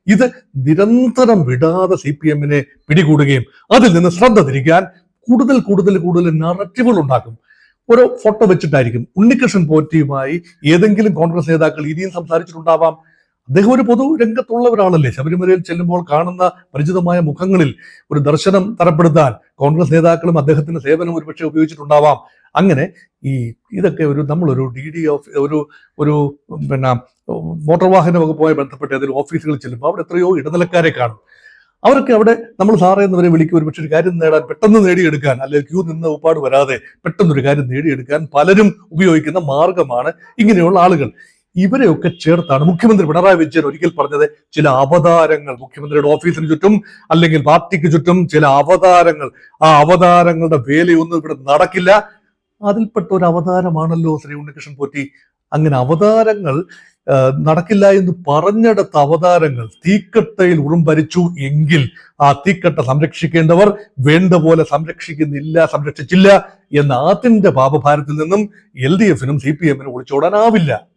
ഇത് നിരന്തരം വിടാതെ CPM-നെ പിടികൂടുകയും അതിൽ നിന്ന് ശ്രദ്ധ തിരിക്കാൻ കൂടുതൽ നറേറ്റീവുകൾ ഉണ്ടാക്കും. ഒരു ഫോട്ടോ വെച്ചിട്ടായിരിക്കും. ഉണ്ണികൃഷ്ണൻ പോറ്റിയുമായി ഏതെങ്കിലും കോൺഗ്രസ് നേതാക്കൾ ഇനിയും സംസാരിച്ചിട്ടുണ്ടാവാം. അദ്ദേഹം ഒരു പൊതു രംഗത്തുള്ള ഒരാളല്ലേ. ശബരിമലയിൽ ചെല്ലുമ്പോൾ കാണുന്ന പരിചിതമായ മുഖങ്ങളിൽ ഒരു ദർശനം തരപ്പെടുത്താൻ കോൺഗ്രസ് നേതാക്കളും അദ്ദേഹത്തിന്റെ സേവനം ഒരുപക്ഷെ ഉപയോഗിച്ചിട്ടുണ്ടാവാം. അങ്ങനെ ഇതൊക്കെ നമ്മളൊരു DD ഒരു മോട്ടോർ വാഹന വകുപ്പുമായി ബന്ധപ്പെട്ട് ഏതൊരു ഓഫീസുകളിൽ ചെല്ലുമ്പോൾ അവിടെ എത്രയോ ഇടനിലക്കാരെ കാണും. അവരൊക്കെ അവിടെ നമ്മൾ സാറേ എന്നവരെ വിളിക്കും. ഒരുപക്ഷെ ഒരു കാര്യം നേടാൻ, പെട്ടെന്ന് നേടിയെടുക്കാൻ, അല്ലെങ്കിൽ ക്യൂ നിന്ന് ഉപ്പാട് വരാതെ പെട്ടെന്നൊരു കാര്യം നേടിയെടുക്കാൻ പലരും ഉപയോഗിക്കുന്ന മാർഗമാണ് ഇങ്ങനെയുള്ള ആളുകൾ. ഇവരെയൊക്കെ ചേർത്താണ് മുഖ്യമന്ത്രി പിണറായി വിജയൻ ഒരിക്കൽ പറഞ്ഞത്, ചില അവതാരങ്ങൾ മുഖ്യമന്ത്രിയുടെ ഓഫീസിന് ചുറ്റും അല്ലെങ്കിൽ പാർട്ടിക്ക് ചുറ്റും ചില അവതാരങ്ങൾ, ആ അവതാരങ്ങളുടെ വേലയൊന്നും ഇവിടെ നടക്കില്ല. അതിൽപ്പെട്ട ഒരു അവതാരമാണല്ലോ ശ്രീ ഉണ്ണികൃഷ്ണൻ പോറ്റി. അങ്ങനെ അവതാരങ്ങൾ നടക്കില്ല എന്ന് പറഞ്ഞെടുത്ത അവതാരങ്ങൾ തീക്കട്ടയിൽ ഉറുമ്പരിച്ചു എങ്കിൽ ആ തീക്കട്ട സംരക്ഷിക്കേണ്ടവർ വേണ്ട പോലെ സംരക്ഷിച്ചില്ല എന്ന അതിന്റെ പാപഭാരത്തിൽ നിന്നും LDF-നും CPM-നും ഒളിച്ചോടാനാവില്ല.